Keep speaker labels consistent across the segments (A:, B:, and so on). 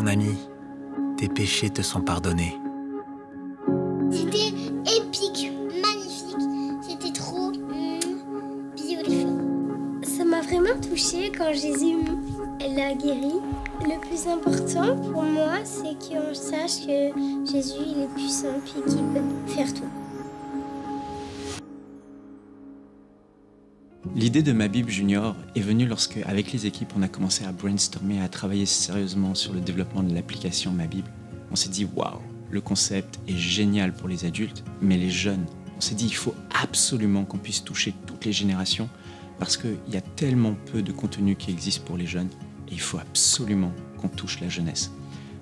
A: ami, tes péchés te sont pardonnés.
B: C'était épique, magnifique. C'était trop beautiful. Ça m'a vraiment touchée quand Jésus l'a guéri. Le plus important pour moi, c'est qu'on sache que Jésus il est puissant et qu'il peut faire tout.
C: L'idée de Ma Bible Junior est venue lorsque, avec les équipes, on a commencé à brainstormer, à travailler sérieusement sur le développement de l'application Ma Bible. On s'est dit, waouh, le concept est génial pour les adultes, mais les jeunes, on s'est dit, il faut absolument qu'on puisse toucher toutes les générations parce qu'il y a tellement peu de contenu qui existe pour les jeunes et il faut absolument qu'on touche la jeunesse.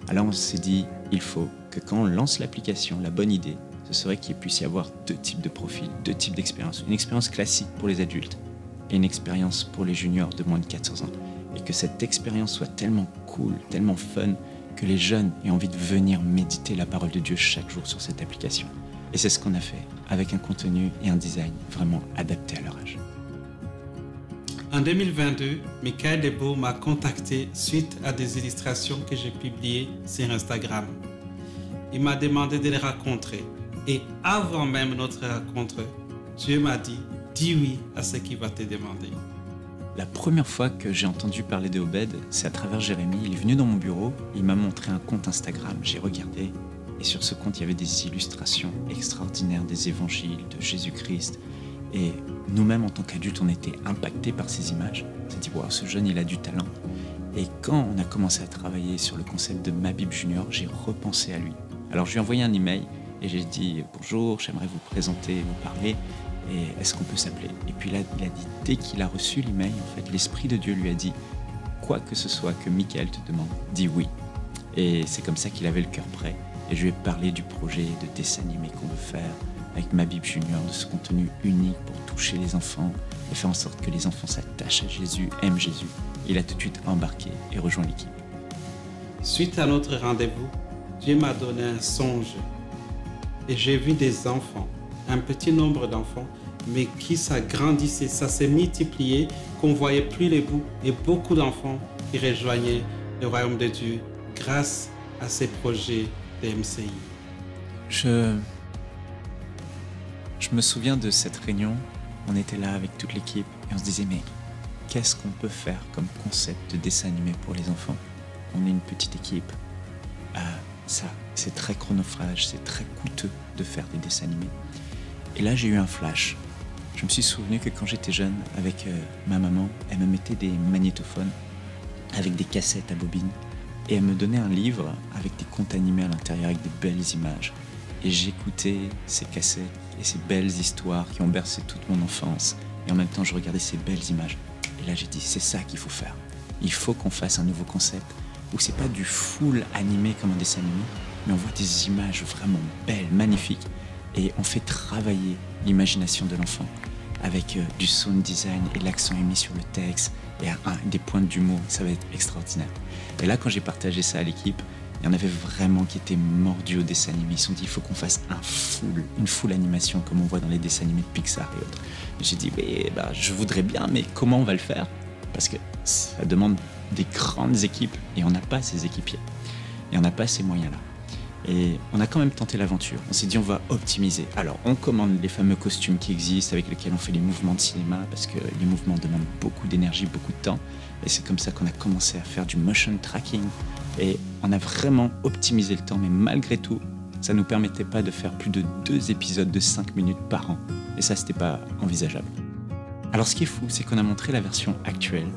C: Alors on s'est dit, il faut que quand on lance l'application, la bonne idée, ce serait qu'il puisse y avoir deux types de profils, deux types d'expériences. Une expérience classique pour les adultes et une expérience pour les juniors de moins de 400 ans. Et que cette expérience soit tellement cool, tellement fun, que les jeunes aient envie de venir méditer la parole de Dieu chaque jour sur cette application. Et c'est ce qu'on a fait, avec un contenu et un design vraiment adapté à leur âge.
D: En 2022, Michael Debo m'a contacté suite à des illustrations que j'ai publiées sur Instagram. Il m'a demandé de les rencontrer. Et avant même notre rencontre, Dieu m'a dit, dis oui à ce qu'il va te demander.
C: La première fois que j'ai entendu parler de Obed, c'est à travers Jérémy. Il est venu dans mon bureau, il m'a montré un compte Instagram. J'ai regardé et sur ce compte, il y avait des illustrations extraordinaires des évangiles, de Jésus-Christ. Et nous-mêmes, en tant qu'adultes, on était impactés par ces images. On s'est dit, wow, ce jeune, il a du talent. Et quand on a commencé à travailler sur le concept de Ma Bible Junior, j'ai repensé à lui. Alors je lui ai envoyé un email et j'ai dit, bonjour, j'aimerais vous présenter, vous parler. Et est-ce qu'on peut s'appeler? Et puis là, il a dit, dès qu'il a reçu l'email, en fait, l'Esprit de Dieu lui a dit, quoi que ce soit que Michael te demande, dis oui. Et c'est comme ça qu'il avait le cœur prêt. Et je lui ai parlé du projet de dessin animé qu'on veut faire avec Ma Bible Junior, de ce contenu unique pour toucher les enfants et faire en sorte que les enfants s'attachent à Jésus, aiment Jésus. Il a tout de suite embarqué et rejoint l'équipe.
D: Suite à notre rendez-vous, Dieu m'a donné un songe. Et j'ai vu des enfants, un petit nombre d'enfants, mais qui s'agrandissaient, ça s'est multiplié, qu'on ne voyait plus les bouts, et beaucoup d'enfants qui rejoignaient le royaume de Dieu grâce à ces projets de MCI.
C: Je me souviens de cette réunion, on était là avec toute l'équipe et on se disait, mais qu'est-ce qu'on peut faire comme concept de dessin animé pour les enfants? On est une petite équipe, ça c'est très chronophage, c'est très coûteux de faire des dessins animés. Et là, j'ai eu un flash. Je me suis souvenu que quand j'étais jeune, avec ma maman, elle me mettait des magnétophones avec des cassettes à bobines. Et elle me donnait un livre avec des contes animés à l'intérieur, avec des belles images. Et j'écoutais ces cassettes et ces belles histoires qui ont bercé toute mon enfance. Et en même temps, je regardais ces belles images. Et là, j'ai dit, c'est ça qu'il faut faire. Il faut qu'on fasse un nouveau concept où c'est pas du full animé comme un dessin animé, mais on voit des images vraiment belles, magnifiques. Et on fait travailler l'imagination de l'enfant avec du sound design et l'accent est mis sur le texte et des pointes d'humour. Ça va être extraordinaire. Et là, quand j'ai partagé ça à l'équipe, il y en avait vraiment qui étaient mordus au dessin animé. Ils se sont dit, il faut qu'on fasse une full animation comme on voit dans les dessins animés de Pixar et autres. J'ai dit, je voudrais bien, mais comment on va le faire? Parce que ça demande des grandes équipes et on n'a pas ces équipiers. Et on n'a pas ces moyens-là. Et on a quand même tenté l'aventure. On s'est dit, on va optimiser. Alors, on commande les fameux costumes qui existent, avec lesquels on fait les mouvements de cinéma, parce que les mouvements demandent beaucoup d'énergie, beaucoup de temps. Et c'est comme ça qu'on a commencé à faire du motion tracking. Et on a vraiment optimisé le temps, mais malgré tout, ça ne nous permettait pas de faire plus de 2 épisodes de 5 minutes par an. Et ça, c'était pas envisageable. Alors, ce qui est fou, c'est qu'on a montré la version actuelle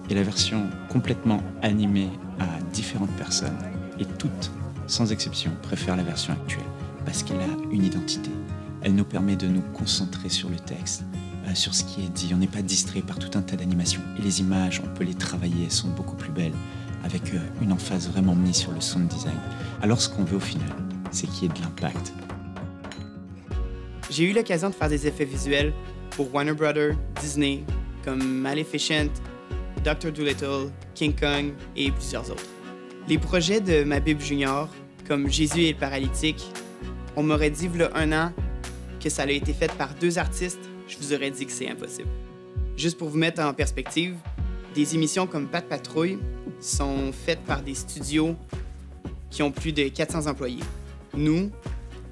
C: et la version complètement animée à différentes personnes. Et toutes, sans exception, préfèrent la version actuelle parce qu'elle a une identité. Elle nous permet de nous concentrer sur le texte, sur ce qui est dit. On n'est pas distrait par tout un tas d'animations. Et les images, on peut les travailler, elles sont beaucoup plus belles, avec une emphase vraiment mise sur le sound design. Alors ce qu'on veut au final, c'est qu'il y ait de l'impact.
E: J'ai eu l'occasion de faire des effets visuels pour Warner Brothers, Disney, comme Maleficent, Dr. Dolittle, King Kong et plusieurs autres. Les projets de Ma Bible Junior, comme Jésus et le paralytique, on m'aurait dit il y a 1 an que ça a été fait par 2 artistes, je vous aurais dit que c'est impossible. Juste pour vous mettre en perspective, des émissions comme Pat Patrouille sont faites par des studios qui ont plus de 400 employés. Nous,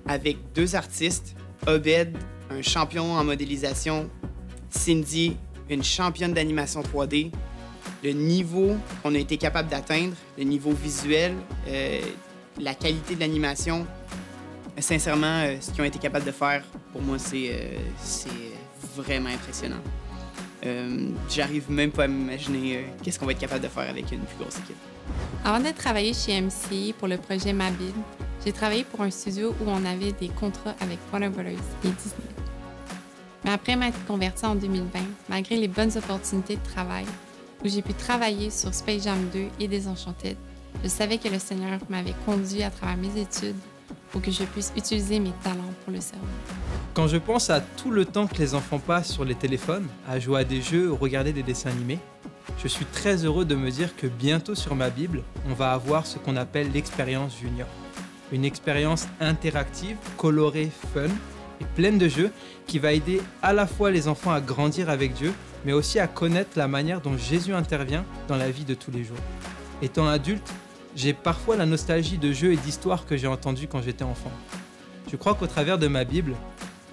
E: avec 2 artistes, Obed, un champion en modélisation, Cindy, une championne d'animation 3D, le niveau qu'on a été capable d'atteindre, le niveau visuel, la qualité de l'animation, sincèrement, ce qu'ils ont été capables de faire, pour moi, c'est vraiment impressionnant. J'arrive même pas à m'imaginer qu'est-ce qu'on va être capable de faire avec une plus grosse équipe.
F: Avant de travailler chez MCI pour le projet Ma Bible, j'ai travaillé pour un studio où on avait des contrats avec Warner Brothers et Disney. Mais après m'être convertie en 2020, malgré les bonnes opportunités de travail, où j'ai pu travailler sur Space Jam 2 et Désenchanted, je savais que le Seigneur m'avait conduit à travers mes études pour que je puisse utiliser mes talents pour le servir.
G: Quand je pense à tout le temps que les enfants passent sur les téléphones, à jouer à des jeux ou regarder des dessins animés, je suis très heureux de me dire que bientôt sur Ma Bible, on va avoir ce qu'on appelle l'expérience junior. Une expérience interactive, colorée, fun et pleine de jeux qui va aider à la fois les enfants à grandir avec Dieu, mais aussi à connaître la manière dont Jésus intervient dans la vie de tous les jours. Étant adulte, j'ai parfois la nostalgie de jeux et d'histoires que j'ai entendues quand j'étais enfant. Je crois qu'au travers de Ma Bible,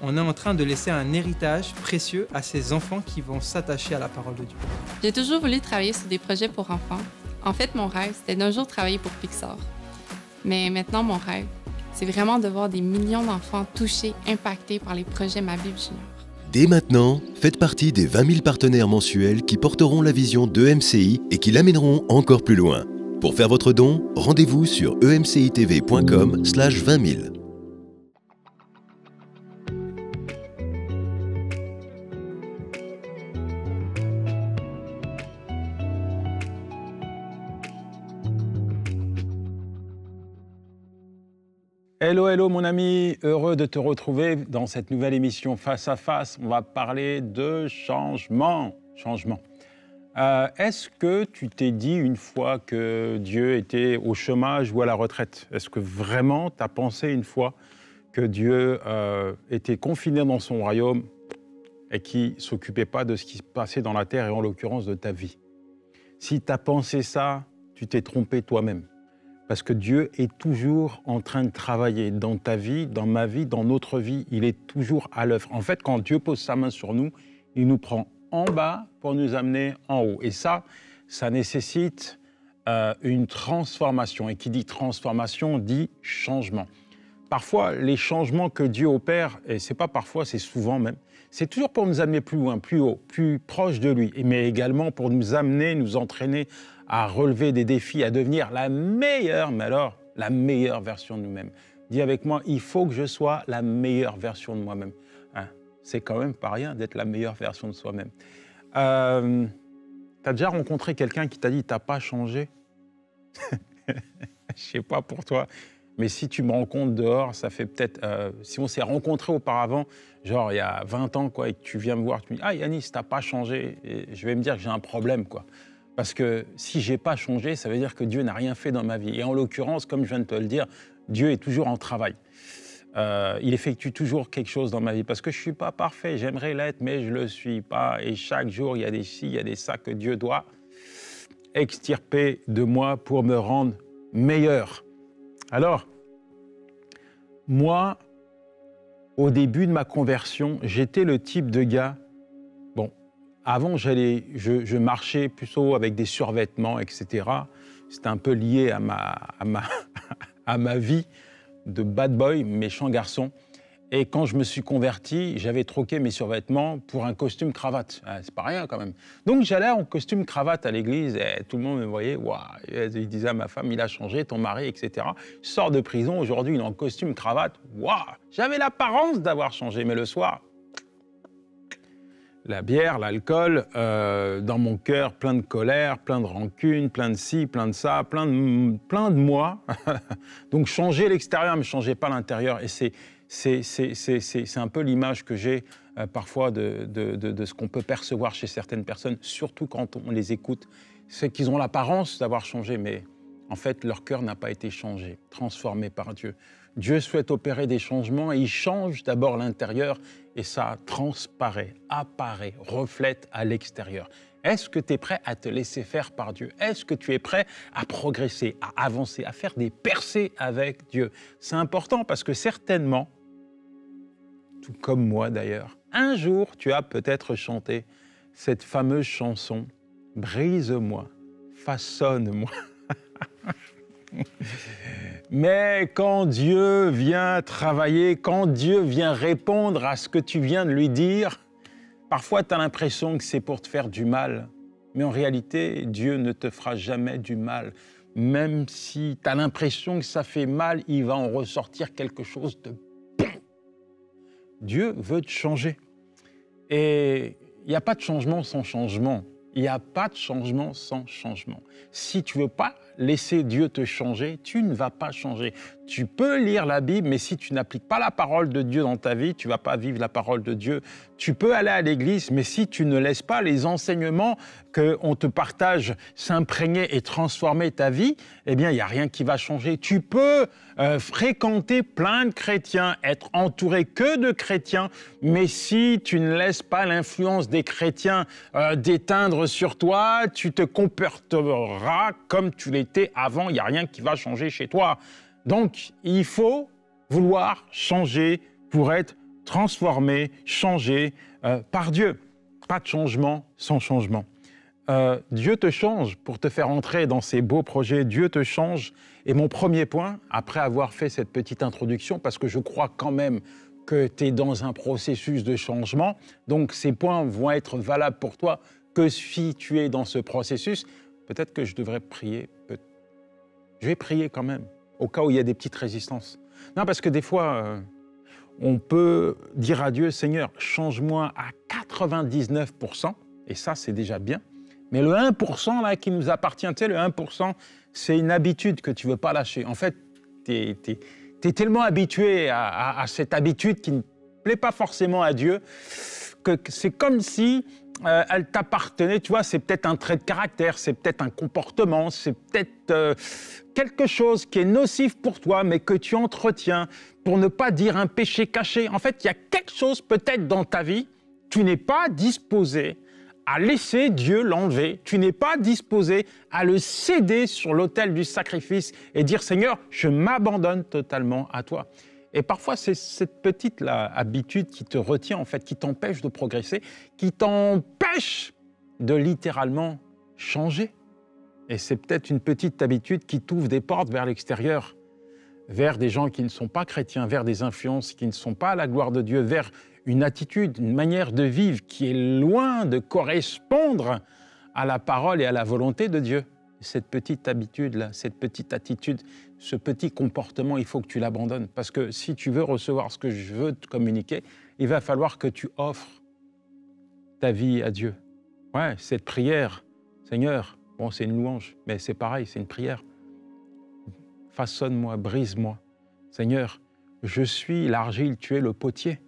G: on est en train de laisser un héritage précieux à ces enfants qui vont s'attacher à la parole de Dieu.
F: J'ai toujours voulu travailler sur des projets pour enfants. En fait, mon rêve, c'était d'un jour travailler pour Pixar. Mais maintenant, mon rêve, c'est vraiment de voir des millions d'enfants touchés, impactés par les projets Ma Bible Junior.
H: Dès maintenant, faites partie des 20 000 partenaires mensuels qui porteront la vision de MCI et qui l'amèneront encore plus loin. Pour faire votre don, rendez-vous sur emcitv.com/20 000.
I: Hello, hello mon ami, heureux de te retrouver dans cette nouvelle émission Face à Face. On va parler de changement. Est-ce que tu t'es dit une fois que Dieu était au chômage ou à la retraite? Est-ce que vraiment tu as pensé une fois que Dieu était confiné dans son royaume et qui ne s'occupait pas de ce qui se passait dans la terre et en l'occurrence de ta vie? Si tu as pensé ça, tu t'es trompé toi-même. Parce que Dieu est toujours en train de travailler dans ta vie, dans ma vie, dans notre vie. Il est toujours à l'œuvre. En fait, quand Dieu pose sa main sur nous, il nous prend en bas pour nous amener en haut. Et ça nécessite une transformation. Et qui dit transformation dit changement. Parfois, les changements que Dieu opère, et c'est pas parfois, c'est souvent même, c'est toujours pour nous amener plus loin, plus haut, plus proche de lui, mais également pour nous amener, nous entraîner à relever des défis, à devenir la meilleure, mais alors la meilleure version de nous-mêmes. Dis avec moi, il faut que je sois la meilleure version de moi-même. Hein? C'est quand même pas rien d'être la meilleure version de soi-même. Tu as déjà rencontré quelqu'un qui t'a dit « t'as pas changé » Je sais pas pour toi, mais si tu me rencontres dehors, ça fait peut-être... si on s'est rencontrés auparavant, genre il y a 20 ans, quoi, et que tu viens me voir, tu me dis « Ah Yanis, t'as pas changé » et je vais me dire que j'ai un problème, quoi. Parce que si je n'ai pas changé, ça veut dire que Dieu n'a rien fait dans ma vie. Et en l'occurrence, comme je viens de te le dire, Dieu est toujours en travail. Il effectue toujours quelque chose dans ma vie. Parce que je ne suis pas parfait, j'aimerais l'être, mais je ne le suis pas. Et chaque jour, il y a des ci, il y a des ça que Dieu doit extirper de moi pour me rendre meilleur. Alors, moi, au début de ma conversion, j'étais le type de gars... Avant, je marchais plutôt avec des survêtements, etc. C'était un peu lié à ma vie de bad boy, méchant garçon. Et quand je me suis converti, j'avais troqué mes survêtements pour un costume cravate. Ah, c'est pas rien quand même. Donc j'allais en costume cravate à l'église et tout le monde me voyait. Waouh, il disait à ma femme, il a changé, ton mari, etc. Je sors de prison, aujourd'hui il est en costume cravate. Waouh, j'avais l'apparence d'avoir changé, mais le soir... La bière, l'alcool, dans mon cœur, plein de colère, plein de rancune, plein de ci, plein de ça, plein de moi. Donc changer l'extérieur, mais changer pas l'intérieur. Et c'est un peu l'image que j'ai parfois de ce qu'on peut percevoir chez certaines personnes, surtout quand on les écoute. C'est qu'ils ont l'apparence d'avoir changé, mais en fait, leur cœur n'a pas été changé, transformé par Dieu. Dieu souhaite opérer des changements et il change d'abord l'intérieur et ça transparaît, apparaît, reflète à l'extérieur. Est-ce que tu es prêt à te laisser faire par Dieu? Est-ce que tu es prêt à progresser, à avancer, à faire des percées avec Dieu? C'est important parce que certainement, tout comme moi d'ailleurs, un jour tu as peut-être chanté cette fameuse chanson « Brise-moi, façonne-moi ». Mais quand Dieu vient travailler, quand Dieu vient répondre à ce que tu viens de lui dire, parfois tu as l'impression que c'est pour te faire du mal. Mais en réalité, Dieu ne te fera jamais du mal. Même si tu as l'impression que ça fait mal, il va en ressortir quelque chose de bon. Dieu veut te changer. Et il n'y a pas de changement sans changement. Il n'y a pas de changement sans changement. Si tu ne veux pas laisser Dieu te changer, tu ne vas pas changer. Tu peux lire la Bible, mais si tu n'appliques pas la parole de Dieu dans ta vie, tu ne vas pas vivre la parole de Dieu. Tu peux aller à l'église, mais si tu ne laisses pas les enseignements qu'on te partage s'imprégner et transformer ta vie, eh bien, il n'y a rien qui va changer. Tu peux fréquenter plein de chrétiens, être entouré que de chrétiens, mais si tu ne laisses pas l'influence des chrétiens d'éteindre sur toi, tu te comporteras comme tu l'étais avant, il n'y a rien qui va changer chez toi. Donc, il faut vouloir changer pour être transformé, changé par Dieu. Pas de changement sans changement. Dieu te change pour te faire entrer dans ces beaux projets. Dieu te change. Et mon premier point, après avoir fait cette petite introduction, parce que je crois quand même que tu es dans un processus de changement, donc ces points vont être valables pour toi que si tu es dans ce processus. Peut-être que je devrais prier. Je vais prier quand même, au cas où il y a des petites résistances. Non, parce que des fois, on peut dire à Dieu, Seigneur, change-moi à 99%, et ça, c'est déjà bien. Mais le 1% là, qui nous appartient, tu sais, le 1%, c'est une habitude que tu ne veux pas lâcher. En fait, tu es tellement habitué à cette habitude qui ne plaît pas forcément à Dieu, que c'est comme si elle t'appartenait. Tu vois, c'est peut-être un trait de caractère, c'est peut-être un comportement, c'est peut-être quelque chose qui est nocif pour toi, mais que tu entretiens pour ne pas dire un péché caché. En fait, il y a quelque chose peut-être dans ta vie, tu n'es pas disposé à laisser Dieu l'enlever. Tu n'es pas disposé à le céder sur l'autel du sacrifice et dire « Seigneur, je m'abandonne totalement à toi ». Et parfois, c'est cette petite habitude qui te retient, en fait, qui t'empêche de progresser, qui t'empêche de littéralement changer. Et c'est peut-être une petite habitude qui t'ouvre des portes vers l'extérieur, vers des gens qui ne sont pas chrétiens, vers des influences qui ne sont pas à la gloire de Dieu, vers une attitude, une manière de vivre qui est loin de correspondre à la parole et à la volonté de Dieu. Cette petite habitude-là, cette petite attitude, ce petit comportement, il faut que tu l'abandonnes. Parce que si tu veux recevoir ce que je veux te communiquer, il va falloir que tu offres ta vie à Dieu. Ouais, cette prière, Seigneur, bon, c'est une louange, mais c'est pareil, c'est une prière. Façonne-moi, brise-moi. Seigneur, je suis l'argile, tu es le potier.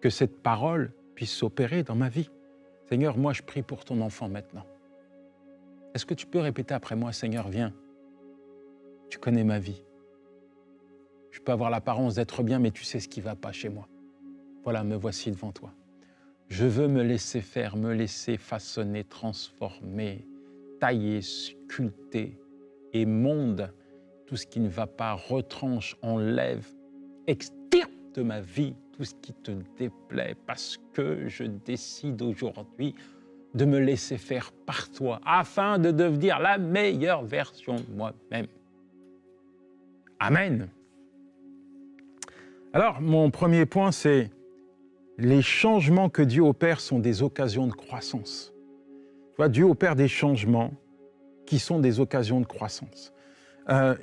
I: Que cette parole puisse s'opérer dans ma vie. Seigneur, moi, je prie pour ton enfant maintenant. Est-ce que tu peux répéter après moi, Seigneur, viens, tu connais ma vie. Je peux avoir l'apparence d'être bien, mais tu sais ce qui ne va pas chez moi. Voilà, me voici devant toi. Je veux me laisser faire, me laisser façonner, transformer, tailler, sculpter et monde tout ce qui ne va pas, retranche, enlève, extirpe de ma vie tout ce qui te déplaît parce que je décide aujourd'hui de me laisser faire par toi, afin de devenir la meilleure version de moi-même. Amen. Alors, mon premier point, c'est les changements que Dieu opère sont des occasions de croissance. Tu vois, Dieu opère des changements qui sont des occasions de croissance.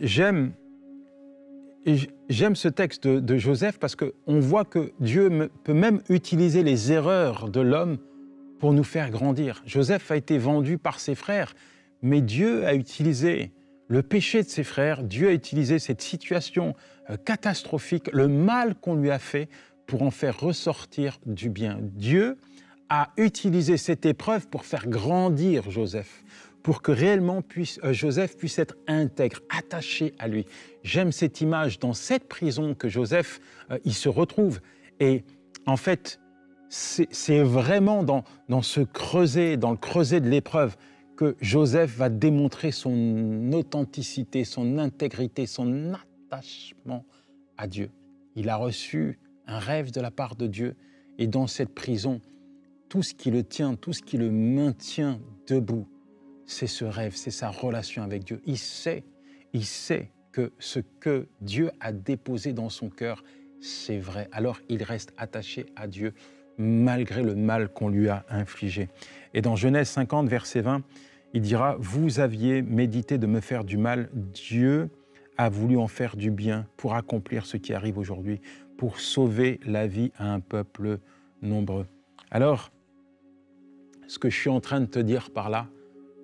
I: J'aime ce texte de Joseph parce qu'on voit que Dieu peut même utiliser les erreurs de l'homme pour nous faire grandir. Joseph a été vendu par ses frères, mais Dieu a utilisé le péché de ses frères, Dieu a utilisé cette situation catastrophique, le mal qu'on lui a fait pour en faire ressortir du bien. Dieu a utilisé cette épreuve pour faire grandir Joseph, pour que réellement Joseph puisse être intègre, attaché à lui. J'aime cette image dans cette prison que Joseph il se retrouve. Et en fait, c'est vraiment dans ce creuset, dans le creuset de l'épreuve, que Joseph va démontrer son authenticité, son intégrité, son attachement à Dieu. Il a reçu un rêve de la part de Dieu et dans cette prison, tout ce qui le tient, tout ce qui le maintient debout, c'est ce rêve, c'est sa relation avec Dieu. Il sait que ce que Dieu a déposé dans son cœur, c'est vrai. Alors il reste attaché à Dieu malgré le mal qu'on lui a infligé. Et dans Genèse 50, verset 20, il dira « Vous aviez médité de me faire du mal, Dieu a voulu en faire du bien pour accomplir ce qui arrive aujourd'hui, pour sauver la vie à un peuple nombreux. » Alors, ce que je suis en train de te dire par là,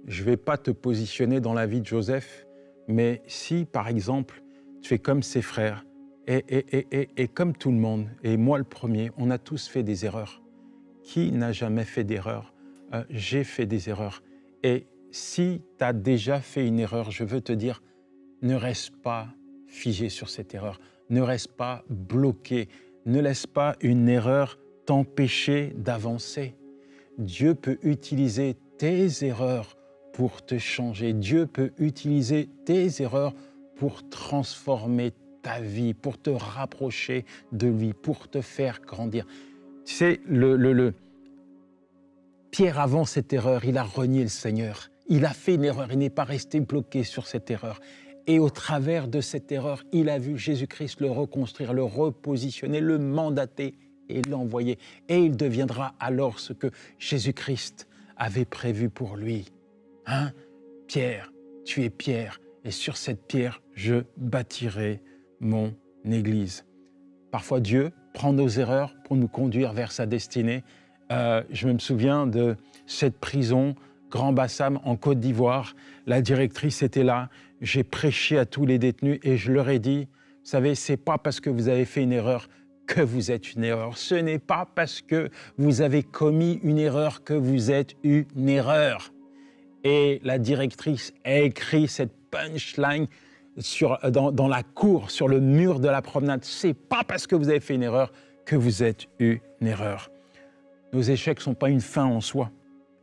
I: je ne vais pas te positionner dans la vie de Joseph, mais si, par exemple, tu fais comme ses frères, et comme tout le monde, et moi le premier, on a tous fait des erreurs. Qui n'a jamais fait d'erreur? J'ai fait des erreurs. Et si tu as déjà fait une erreur, je veux te dire, ne reste pas figé sur cette erreur, ne reste pas bloqué, ne laisse pas une erreur t'empêcher d'avancer. Dieu peut utiliser tes erreurs pour te changer. Dieu peut utiliser tes erreurs pour transformer ta vie, pour te rapprocher de lui, pour te faire grandir. Tu sais, Pierre, avant cette erreur, il a renié le Seigneur. Il a fait une erreur, il n'est pas resté bloqué sur cette erreur. Et au travers de cette erreur, il a vu Jésus-Christ le reconstruire, le repositionner, le mandater et l'envoyer. Et il deviendra alors ce que Jésus-Christ avait prévu pour lui. Hein? Pierre, tu es Pierre, et sur cette pierre, je bâtirai mon Église. Parfois, Dieu prend nos erreurs pour nous conduire vers sa destinée. Je me souviens de cette prison Grand Bassam en Côte d'Ivoire. La directrice était là. J'ai prêché à tous les détenus et je leur ai dit, vous savez, c'est pas parce que vous avez fait une erreur que vous êtes une erreur. Ce n'est pas parce que vous avez commis une erreur que vous êtes une erreur. Et la directrice a écrit cette punchline dans la cour, sur le mur de la promenade. C'est pas parce que vous avez fait une erreur que vous êtes une erreur. Nos échecs ne sont pas une fin en soi.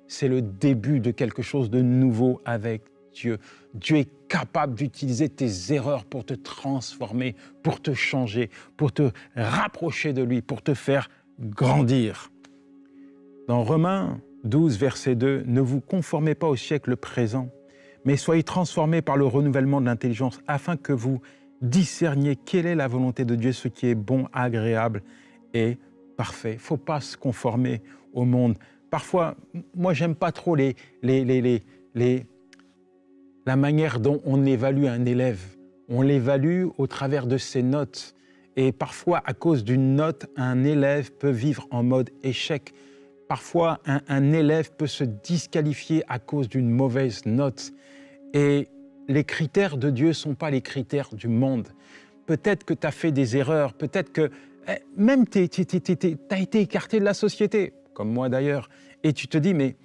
I: C'est le début de quelque chose de nouveau avec Dieu. Dieu est capable d'utiliser tes erreurs pour te transformer, pour te changer, pour te rapprocher de lui, pour te faire grandir. Dans Romains 12, verset 2, « Ne vous conformez pas au siècle présent, mais soyez transformés par le renouvellement de l'intelligence, afin que vous discerniez quelle est la volonté de Dieu, ce qui est bon, agréable et parfait. » Il ne faut pas se conformer au monde. Parfois, moi, j'aime pas trop la manière dont on évalue un élève. On l'évalue au travers de ses notes. Et parfois, à cause d'une note, un élève peut vivre en mode échec. Parfois, un élève peut se disqualifier à cause d'une mauvaise note. Et les critères de Dieu ne sont pas les critères du monde. Peut-être que tu as fait des erreurs, peut-être que même tu as été écarté de la société, comme moi d'ailleurs, et tu te dis, mais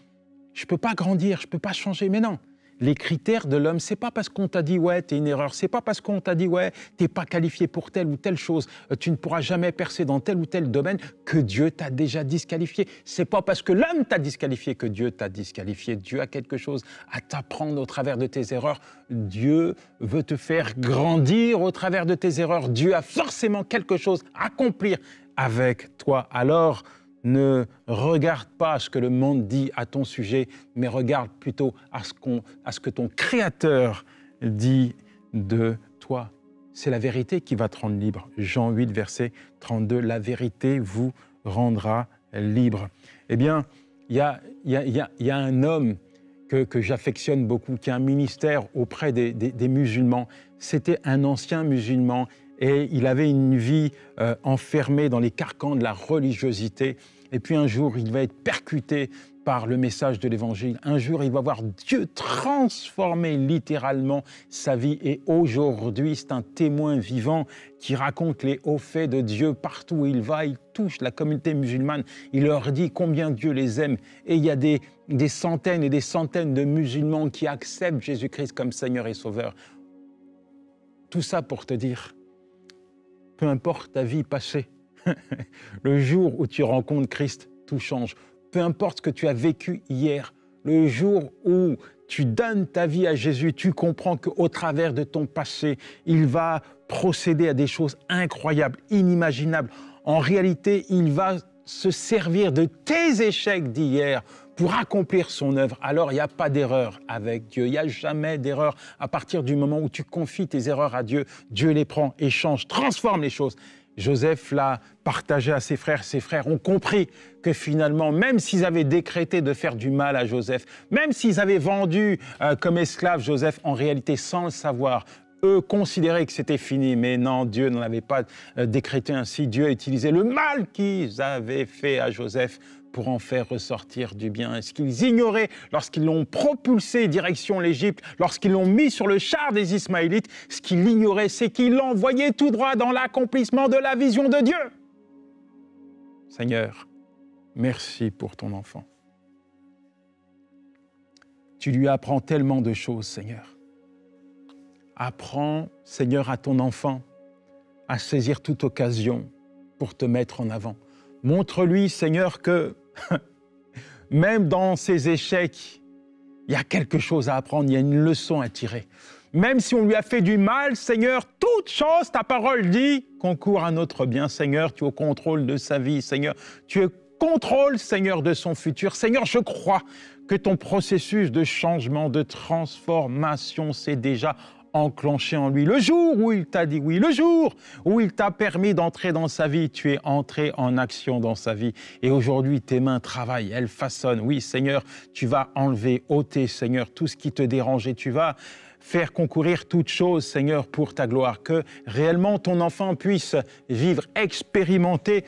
I: je ne peux pas grandir, je ne peux pas changer. Mais non, les critères de l'homme, ce n'est pas parce qu'on t'a dit, ouais, tu es une erreur, ce n'est pas parce qu'on t'a dit, ouais, tu n'es pas qualifié pour telle ou telle chose, tu ne pourras jamais percer dans tel ou tel domaine, que Dieu t'a déjà disqualifié. Ce n'est pas parce que l'homme t'a disqualifié que Dieu t'a disqualifié. Dieu a quelque chose à t'apprendre au travers de tes erreurs. Dieu veut te faire grandir au travers de tes erreurs. Dieu a forcément quelque chose à accomplir avec toi. Alors, ne regarde pas ce que le monde dit à ton sujet, mais regarde plutôt à ce que ton Créateur dit de toi. C'est la vérité qui va te rendre libre. Jean 8, verset 32, la vérité vous rendra libre. Eh bien, il y a un homme que j'affectionne beaucoup, qui a un ministère auprès des musulmans. C'était un ancien musulman et il avait une vie enfermée dans les carcans de la religiosité. Et puis un jour, il va être percuté par le message de l'Évangile. Un jour, il va voir Dieu transformer littéralement sa vie. Et aujourd'hui, c'est un témoin vivant qui raconte les hauts faits de Dieu partout où il va. Il touche la communauté musulmane. Il leur dit combien Dieu les aime. Et il y a des centaines et des centaines de musulmans qui acceptent Jésus-Christ comme Seigneur et Sauveur. Tout ça pour te dire, peu importe ta vie passée, Le jour où tu rencontres Christ, tout change. Peu importe ce que tu as vécu hier, le jour où tu donnes ta vie à Jésus, tu comprends qu'au travers de ton passé, il va procéder à des choses incroyables, inimaginables. En réalité, il va se servir de tes échecs d'hier pour accomplir son œuvre. Alors, il n'y a pas d'erreur avec Dieu. Il n'y a jamais d'erreur. À partir du moment où tu confies tes erreurs à Dieu, Dieu les prend et change, transforme les choses. Joseph l'a partagé à ses frères. Ses frères ont compris que finalement, même s'ils avaient décrété de faire du mal à Joseph, même s'ils avaient vendu comme esclave Joseph, en réalité, sans le savoir, eux considéraient que c'était fini. Mais non, Dieu n'en avait pas décrété ainsi. Dieu a utilisé le mal qu'ils avaient fait à Joseph pour en faire ressortir du bien. Et ce qu'ils ignoraient lorsqu'ils l'ont propulsé direction l'Égypte, lorsqu'ils l'ont mis sur le char des Ismaélites, ce qu'ils ignoraient, c'est qu'ils l'envoyaient tout droit dans l'accomplissement de la vision de Dieu. Seigneur, merci pour ton enfant. Tu lui apprends tellement de choses, Seigneur. Apprends, Seigneur, à ton enfant à saisir toute occasion pour te mettre en avant. Montre-lui, Seigneur, que même dans ses échecs, il y a quelque chose à apprendre, il y a une leçon à tirer. Même si on lui a fait du mal, Seigneur, toute chose, ta parole dit, concourt à notre bien. Seigneur, tu es au contrôle de sa vie. Seigneur, tu es au contrôle, Seigneur, de son futur. Seigneur, je crois que ton processus de changement, de transformation, c'est déjà enclenché en lui. Le jour où il t'a dit oui, le jour où il t'a permis d'entrer dans sa vie, tu es entré en action dans sa vie. Et aujourd'hui, tes mains travaillent, elles façonnent. Oui, Seigneur, tu vas enlever, ôter, Seigneur, tout ce qui te dérangeait. Tu vas faire concourir toute chose, Seigneur, pour ta gloire. Que réellement ton enfant puisse vivre, expérimenter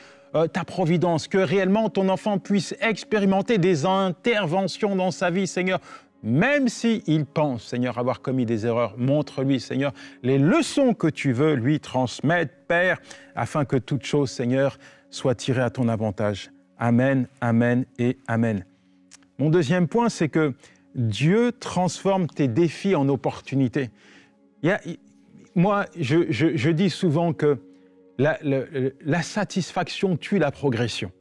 I: ta providence. Que réellement ton enfant puisse expérimenter des interventions dans sa vie, Seigneur. Même s'il pense, Seigneur, avoir commis des erreurs, montre-lui, Seigneur, les leçons que tu veux lui transmettre, Père, afin que toute chose, Seigneur, soit tirée à ton avantage. Amen, amen et amen. Mon deuxième point, c'est que Dieu transforme tes défis en opportunités. Moi, je dis souvent que la satisfaction tue la progression.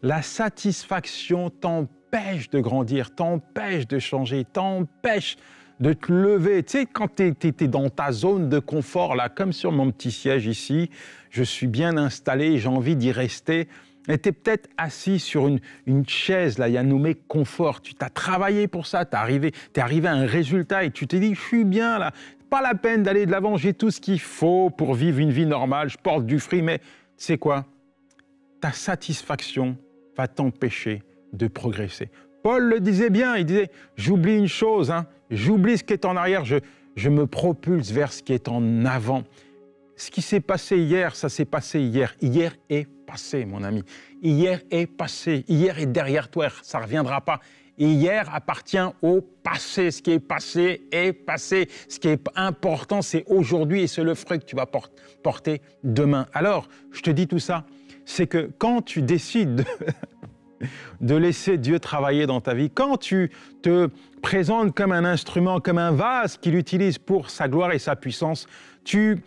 I: La satisfaction t'empêche de grandir, t'empêche de changer, t'empêche de te lever. Tu sais, quand tu es dans ta zone de confort, là, comme sur mon petit siège ici, je suis bien installé, j'ai envie d'y rester. Et tu es peut-être assis sur une chaise, là, il y a nommé confort. Tu t'as travaillé pour ça, tu es arrivé à un résultat et tu t'es dit, je suis bien là, pas la peine d'aller de l'avant, j'ai tout ce qu'il faut pour vivre une vie normale, je porte du fruit, mais tu sais quoi? Ta satisfaction va t'empêcher de progresser. Paul le disait bien, il disait, j'oublie une chose, j'oublie ce qui est en arrière, je me propulse vers ce qui est en avant. Ce qui s'est passé hier, ça s'est passé hier. Hier est passé, mon ami. Hier est passé. Hier est derrière toi, ça ne reviendra pas. Hier appartient au passé. Ce qui est passé est passé. Ce qui est important, c'est aujourd'hui et c'est le fruit que tu vas porter demain. Alors, je te dis tout ça, c'est que quand tu décides de laisser Dieu travailler dans ta vie, quand tu te présentes comme un instrument, comme un vase qu'il utilise pour sa gloire et sa puissance, tu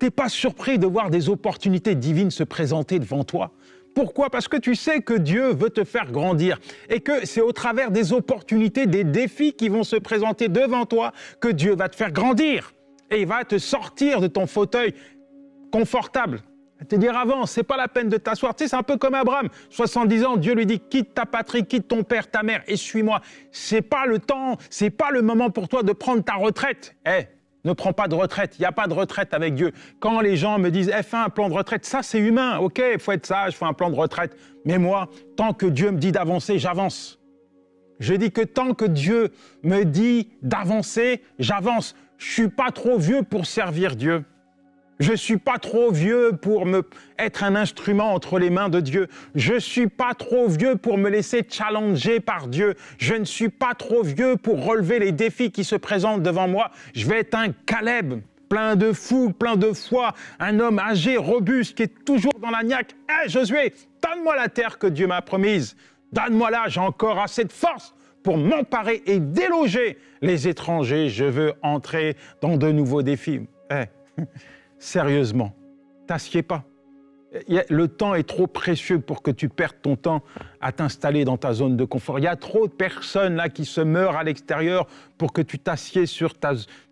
I: n'es pas surpris de voir des opportunités divines se présenter devant toi. Pourquoi? Parce que tu sais que Dieu veut te faire grandir et que c'est au travers des opportunités, des défis qui vont se présenter devant toi que Dieu va te faire grandir et il va te sortir de ton fauteuil confortable. Te dire avance, c'est pas la peine de t'asseoir. Tu sais, c'est un peu comme Abraham, 70 ans, Dieu lui dit quitte ta patrie, quitte ton père, ta mère et suis-moi. C'est pas le temps, c'est pas le moment pour toi de prendre ta retraite. Ne prends pas de retraite, il n'y a pas de retraite avec Dieu. Quand les gens me disent fais un plan de retraite, ça c'est humain, ok, il faut être sage, fais un plan de retraite. Mais moi, tant que Dieu me dit d'avancer, j'avance. Je dis que tant que Dieu me dit d'avancer, j'avance. Je ne suis pas trop vieux pour servir Dieu. Je ne suis pas trop vieux pour être un instrument entre les mains de Dieu. Je ne suis pas trop vieux pour me laisser challenger par Dieu. Je ne suis pas trop vieux pour relever les défis qui se présentent devant moi. Je vais être un Caleb, plein de fougue, plein de foi, un homme âgé, robuste, qui est toujours dans la niaque. Josué, donne-moi la terre que Dieu m'a promise. Donne-moi-la, j'ai encore assez de force pour m'emparer et déloger les étrangers. Je veux entrer dans de nouveaux défis. Sérieusement, t'assieds pas. Le temps est trop précieux pour que tu perdes ton temps à t'installer dans ta zone de confort. Il y a trop de personnes là qui se meurent à l'extérieur pour que tu t'assieds sur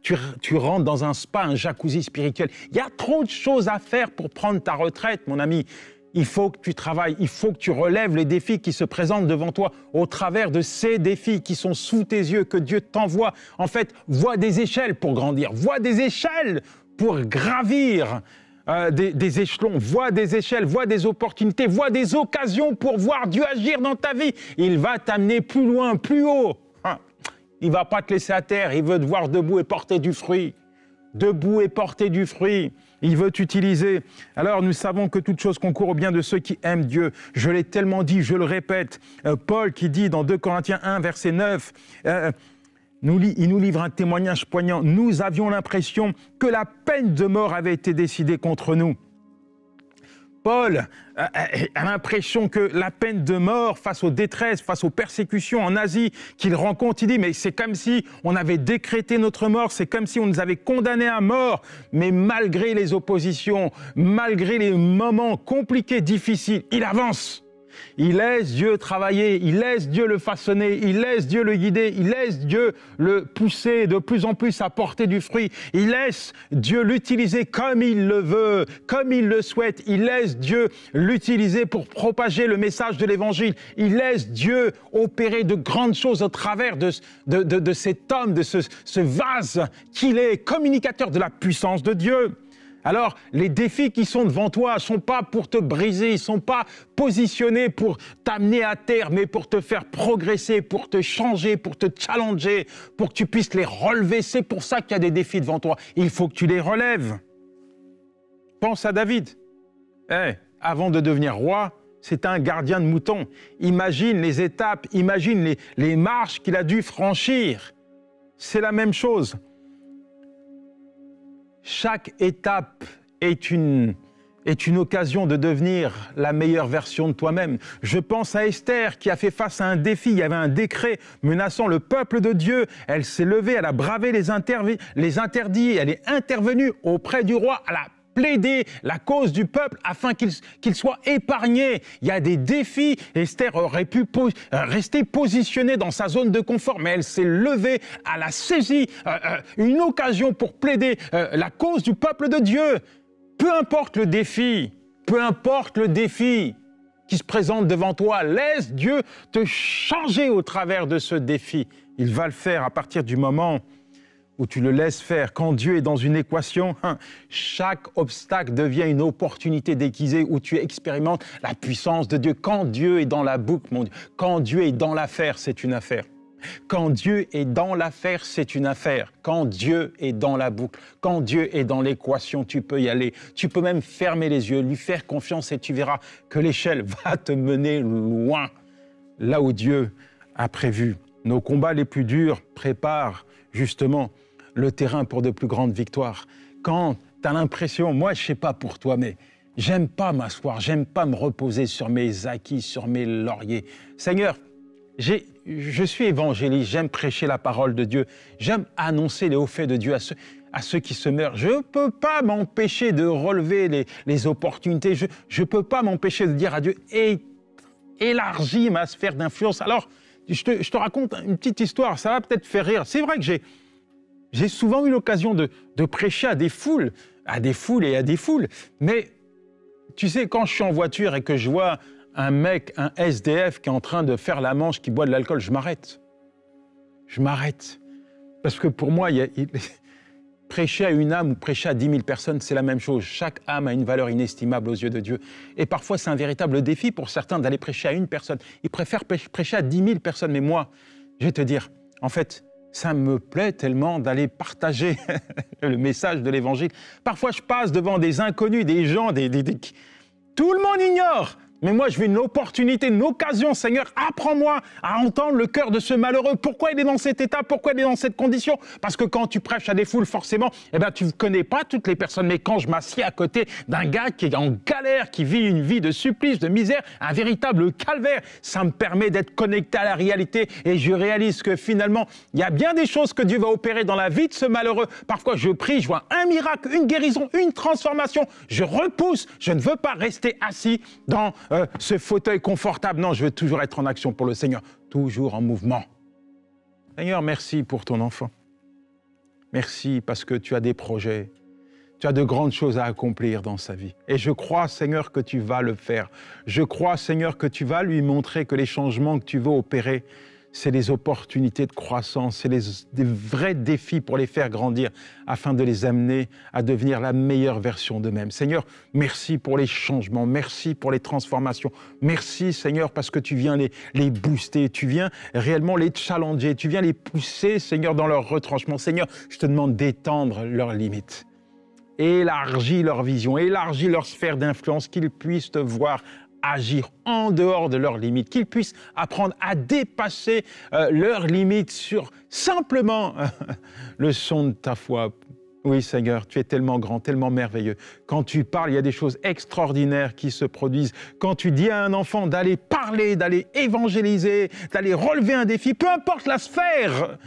I: tu rentres dans un spa, un jacuzzi spirituel. Il y a trop de choses à faire pour prendre ta retraite, mon ami. Il faut que tu travailles, il faut que tu relèves les défis qui se présentent devant toi au travers de ces défis qui sont sous tes yeux, que Dieu t'envoie. En fait, vois des échelles pour grandir, vois des échelles pour gravir. Des échelons, vois des échelles, vois des opportunités, vois des occasions pour voir Dieu agir dans ta vie. Il va t'amener plus loin, plus haut. Il ne va pas te laisser à terre, il veut te voir debout et porter du fruit. Debout et porter du fruit. Il veut t'utiliser. Alors nous savons que toute chose concourt au bien de ceux qui aiment Dieu. Je l'ai tellement dit, je le répète. Paul qui dit dans 2 Corinthiens 1, verset 9, il nous livre un témoignage poignant. Nous avions l'impression que la peine de mort avait été décidée contre nous. Paul a l'impression que la peine de mort face aux détresses, face aux persécutions en Asie qu'il rencontre, il dit mais c'est comme si on avait décrété notre mort, c'est comme si on nous avait condamnés à mort. Mais malgré les oppositions, malgré les moments compliqués, difficiles, il avance. Il laisse Dieu travailler, il laisse Dieu le façonner, il laisse Dieu le guider, il laisse Dieu le pousser de plus en plus à porter du fruit. Il laisse Dieu l'utiliser comme il le veut, comme il le souhaite. Il laisse Dieu l'utiliser pour propager le message de l'Évangile. Il laisse Dieu opérer de grandes choses au travers de cet homme, de ce vase qu'il est, communicateur de la puissance de Dieu. Alors, les défis qui sont devant toi ne sont pas pour te briser, ils ne sont pas positionnés pour t'amener à terre, mais pour te faire progresser, pour te changer, pour te challenger, pour que tu puisses les relever. C'est pour ça qu'il y a des défis devant toi. Il faut que tu les relèves. Pense à David. Avant de devenir roi, c'était un gardien de moutons. Imagine les étapes, imagine les marches qu'il a dû franchir. C'est la même chose. Chaque étape est une occasion de devenir la meilleure version de toi-même. Je pense à Esther qui a fait face à un défi. Il y avait un décret menaçant le peuple de Dieu. Elle s'est levée, elle a bravé les interdits, elle est intervenue auprès du roi, elle a plaidé la cause du peuple afin qu'il soit épargné. Il y a des défis. Esther aurait pu rester positionnée dans sa zone de confort, mais elle s'est levée, elle a saisi une occasion pour plaider la cause du peuple de Dieu. Peu importe le défi qui se présente devant toi, laisse Dieu te changer au travers de ce défi. Il va le faire à partir du moment où tu le laisses faire. Quand Dieu est dans une équation, chaque obstacle devient une opportunité déguisée où tu expérimentes la puissance de Dieu. Quand Dieu est dans la boucle, mon Dieu, quand Dieu est dans l'affaire, c'est une affaire. Quand Dieu est dans l'affaire, c'est une affaire. Quand Dieu est dans la boucle, quand Dieu est dans l'équation, tu peux y aller. Tu peux même fermer les yeux, lui faire confiance et tu verras que l'échelle va te mener loin, là où Dieu a prévu. Nos combats les plus durs préparent justement le terrain pour de plus grandes victoires. Quand tu as l'impression, moi je ne sais pas pour toi, mais j'aime pas m'asseoir, j'aime pas me reposer sur mes acquis, sur mes lauriers. Seigneur, je suis évangéliste, j'aime prêcher la parole de Dieu, j'aime annoncer les hauts faits de Dieu à ceux qui se meurent. Je ne peux pas m'empêcher de relever les opportunités, je ne peux pas m'empêcher de dire à Dieu, élargis ma sphère d'influence. Alors, je te raconte une petite histoire, ça va peut-être faire rire. C'est vrai que j'ai souvent eu l'occasion de prêcher à des foules, mais tu sais, quand je suis en voiture et que je vois un mec, un SDF qui est en train de faire la manche, qui boit de l'alcool, je m'arrête. Je m'arrête. Parce que pour moi, prêcher à une âme ou prêcher à 10 000 personnes, c'est la même chose. Chaque âme a une valeur inestimable aux yeux de Dieu. Et parfois, c'est un véritable défi pour certains d'aller prêcher à une personne. Ils préfèrent prêcher à 10 000 personnes. Mais moi, je vais te dire, en fait, ça me plaît tellement d'aller partager le message de l'Évangile. Parfois, je passe devant des inconnus, des gens, tout le monde ignore. Mais moi, je veux une opportunité, une occasion, Seigneur. Apprends-moi à entendre le cœur de ce malheureux. Pourquoi il est dans cet état? Pourquoi il est dans cette condition? Parce que quand tu prêches à des foules, forcément, tu ne connais pas toutes les personnes. Mais quand je m'assieds à côté d'un gars qui est en galère, qui vit une vie de supplice, de misère, un véritable calvaire, ça me permet d'être connecté à la réalité. Et je réalise que finalement, il y a bien des choses que Dieu va opérer dans la vie de ce malheureux. Parfois, je prie, je vois un miracle, une guérison, une transformation. Je repousse. Je ne veux pas rester assis dans ce fauteuil confortable. Non, je veux toujours être en action pour le Seigneur, toujours en mouvement. Seigneur, merci pour ton enfant. Merci parce que tu as des projets. Tu as de grandes choses à accomplir dans sa vie. Et je crois, Seigneur, que tu vas le faire. Je crois, Seigneur, que tu vas lui montrer que les changements que tu veux opérer, c'est les opportunités de croissance, c'est des vrais défis pour les faire grandir afin de les amener à devenir la meilleure version d'eux-mêmes. Seigneur, merci pour les changements, merci pour les transformations. Merci, Seigneur, parce que tu viens les booster, tu viens réellement les challenger, tu viens les pousser, Seigneur, dans leur retranchement. Seigneur, je te demande d'étendre leurs limites. Élargis leur vision, élargis leur sphère d'influence, qu'ils puissent te voir agir en dehors de leurs limites, qu'ils puissent apprendre à dépasser leurs limites sur simplement le son de ta voix. Oui, Seigneur, tu es tellement grand, tellement merveilleux. Quand tu parles, il y a des choses extraordinaires qui se produisent. Quand tu dis à un enfant d'aller parler, d'aller évangéliser, d'aller relever un défi, peu importe la sphère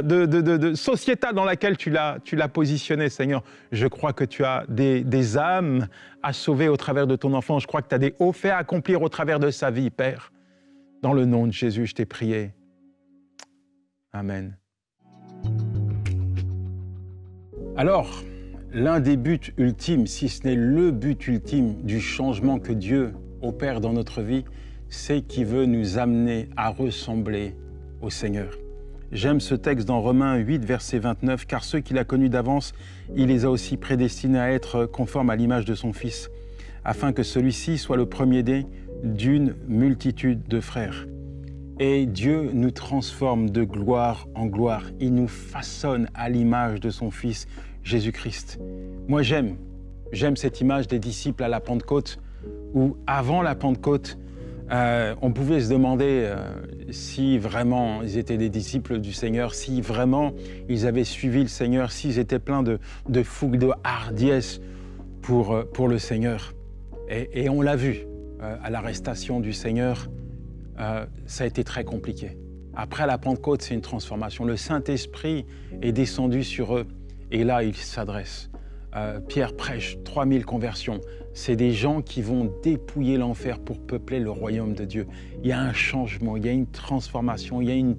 I: de sociétale dans laquelle tu l'as positionné, Seigneur, je crois que tu as des âmes à sauver au travers de ton enfant. Je crois que tu as des hauts faits à accomplir au travers de sa vie, Père. Dans le nom de Jésus, je t'ai prié. Amen. Alors, l'un des buts ultimes, si ce n'est le but ultime du changement que Dieu opère dans notre vie, c'est qu'il veut nous amener à ressembler au Seigneur. J'aime ce texte dans Romains 8, verset 29, « Car ceux qu'il a connus d'avance, il les a aussi prédestinés à être conformes à l'image de son Fils, afin que celui-ci soit le premier-né d'une multitude de frères. » Et Dieu nous transforme de gloire en gloire. Il nous façonne à l'image de son Fils, Jésus-Christ. Moi, j'aime cette image des disciples à la Pentecôte, où avant la Pentecôte, on pouvait se demander si vraiment ils étaient des disciples du Seigneur, si vraiment ils avaient suivi le Seigneur, s'ils étaient pleins de fougue, de hardiesse pour le Seigneur. Et on l'a vu, à l'arrestation du Seigneur, ça a été très compliqué. Après la Pentecôte, c'est une transformation. Le Saint-Esprit est descendu sur eux et là, il s'adresse. Pierre prêche 3000 conversions. C'est des gens qui vont dépouiller l'enfer pour peupler le royaume de Dieu. Il y a un changement, il y a une transformation, il y a une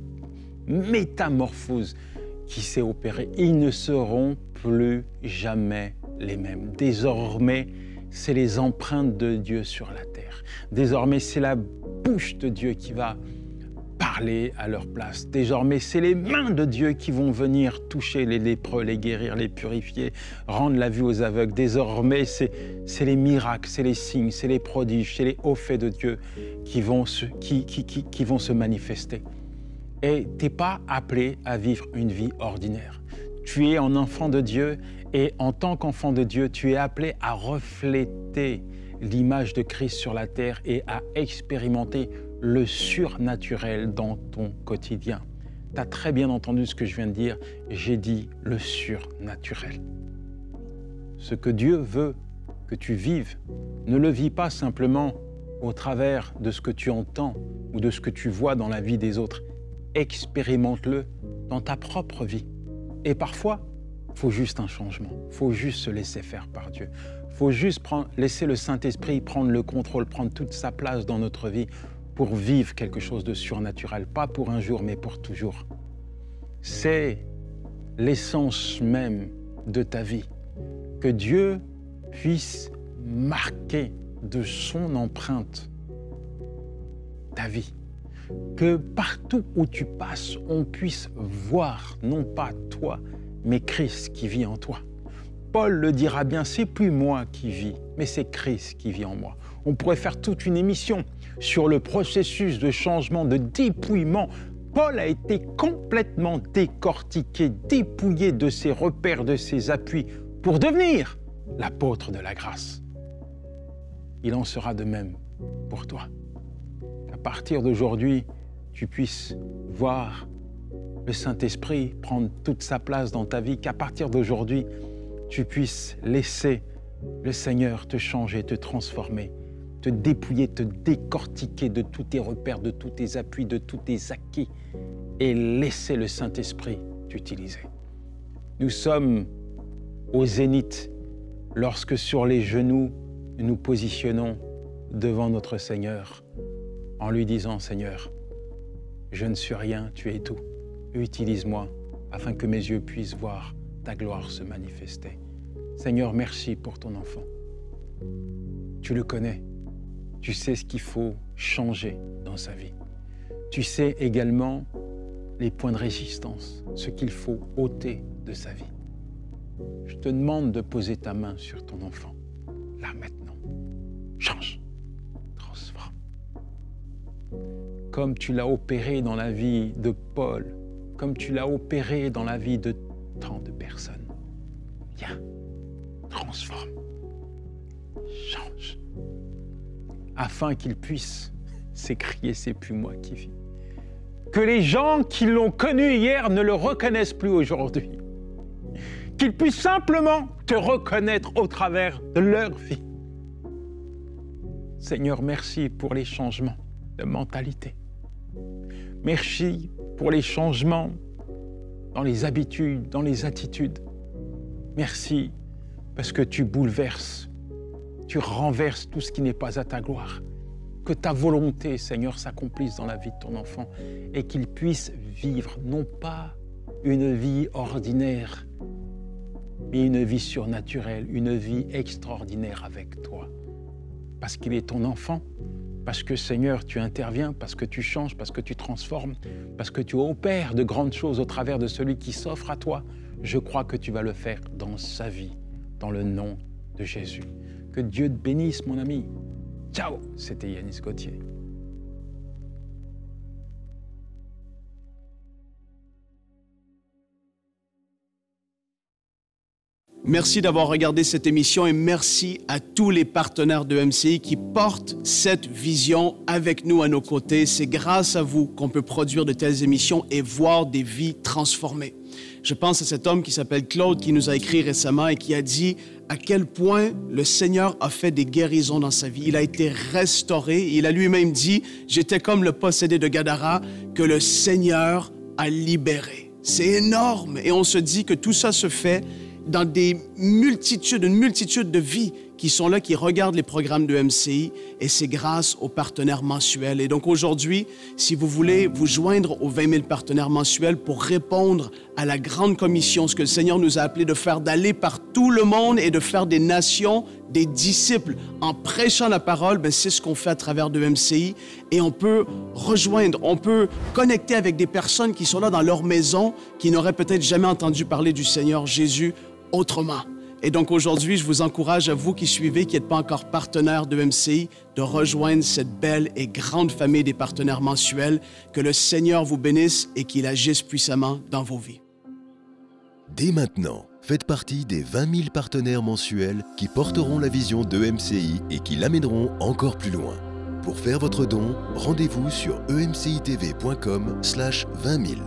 I: métamorphose qui s'est opérée. Ils ne seront plus jamais les mêmes. Désormais, c'est les empreintes de Dieu sur la terre. Désormais, c'est la bouche de Dieu qui va parler à leur place. Désormais, c'est les mains de Dieu qui vont venir toucher les lépreux, les guérir, les purifier, rendre la vue aux aveugles. Désormais, c'est les miracles, c'est les signes, c'est les prodiges, c'est les hauts faits de Dieu qui vont se manifester. Et tu n'es pas appelé à vivre une vie ordinaire. Tu es un enfant de Dieu et en tant qu'enfant de Dieu, tu es appelé à refléter l'image de Christ sur la terre et à expérimenter le surnaturel dans ton quotidien. Tu as très bien entendu ce que je viens de dire, j'ai dit le surnaturel. Ce que Dieu veut que tu vives, ne le vis pas simplement au travers de ce que tu entends ou de ce que tu vois dans la vie des autres. Expérimente-le dans ta propre vie. Et parfois, il faut juste un changement, il faut juste se laisser faire par Dieu. Il faut juste laisser le Saint-Esprit prendre le contrôle, prendre toute sa place dans notre vie pour vivre quelque chose de surnaturel, pas pour un jour, mais pour toujours. C'est l'essence même de ta vie, que Dieu puisse marquer de son empreinte ta vie, que partout où tu passes, on puisse voir, non pas toi, mais Christ qui vit en toi. Paul le dira bien, c'est plus moi qui vis, mais c'est Christ qui vit en moi. On pourrait faire toute une émission sur le processus de changement, de dépouillement. Paul a été complètement décortiqué, dépouillé de ses repères, de ses appuis, pour devenir l'apôtre de la grâce. Il en sera de même pour toi. Qu'à partir d'aujourd'hui, tu puisses voir le Saint-Esprit prendre toute sa place dans ta vie, qu'à partir d'aujourd'hui, tu puisses laisser le Seigneur te changer, te transformer, te dépouiller, te décortiquer de tous tes repères, de tous tes appuis, de tous tes acquis, et laisser le Saint-Esprit t'utiliser. Nous sommes au zénith lorsque sur les genoux, nous nous positionnons devant notre Seigneur en lui disant « Seigneur, je ne suis rien, tu es tout. Utilise-moi afin que mes yeux puissent voir ta gloire se manifester. Seigneur, merci pour ton enfant. Tu le connais. Tu sais ce qu'il faut changer dans sa vie. Tu sais également les points de résistance, ce qu'il faut ôter de sa vie. Je te demande de poser ta main sur ton enfant, là maintenant. Change, transforme. Comme tu l'as opéré dans la vie de Paul, comme tu l'as opéré dans la vie de tant de personnes. Viens, transforme, change, afin qu'il puisse s'écrier, c'est plus moi qui vis. Que les gens qui l'ont connu hier ne le reconnaissent plus aujourd'hui. Qu'ils puissent simplement te reconnaître au travers de leur vie. Seigneur, merci pour les changements de mentalité. Merci pour les changements dans les habitudes, dans les attitudes. Merci parce que tu bouleverses, tu renverses tout ce qui n'est pas à ta gloire. Que ta volonté, Seigneur, s'accomplisse dans la vie de ton enfant et qu'il puisse vivre non pas une vie ordinaire, mais une vie surnaturelle, une vie extraordinaire avec toi. Parce qu'il est ton enfant, parce que Seigneur, tu interviens, parce que tu changes, parce que tu transformes, parce que tu opères de grandes choses au travers de celui qui s'offre à toi. Je crois que tu vas le faire dans sa vie, dans le nom de Jésus. Que Dieu te bénisse, mon ami. Ciao, c'était Yanis Gauthier.
J: Merci d'avoir regardé cette émission et merci à tous les partenaires de MCI qui portent cette vision avec nous à nos côtés. C'est grâce à vous qu'on peut produire de telles émissions et voir des vies transformées. Je pense à cet homme qui s'appelle Claude qui nous a écrit récemment et qui a dit à quel point le Seigneur a fait des guérisons dans sa vie. Il a été restauré. Il a lui-même dit « J'étais comme le possédé de Gadara que le Seigneur a libéré. » C'est énorme et on se dit que tout ça se fait dans une multitude de vies qui sont là, qui regardent les programmes de MCI et c'est grâce aux partenaires mensuels. Et donc aujourd'hui, si vous voulez vous joindre aux 20 000 partenaires mensuels pour répondre à la grande commission, ce que le Seigneur nous a appelé de faire, d'aller par tout le monde et de faire des nations, des disciples en prêchant la parole, c'est ce qu'on fait à travers de MCI et on peut rejoindre, on peut connecter avec des personnes qui sont là dans leur maison, qui n'auraient peut-être jamais entendu parler du Seigneur Jésus autrement. Et donc aujourd'hui, je vous encourage à vous qui suivez, qui n'êtes pas encore partenaire de MCI, de rejoindre cette belle et grande famille des partenaires mensuels. Que le Seigneur vous bénisse et qu'il agisse puissamment dans vos vies.
H: Dès maintenant, faites partie des 20 000 partenaires mensuels qui porteront la vision de MCI et qui l'amèneront encore plus loin. Pour faire votre don, rendez-vous sur emcitv.com/20 000.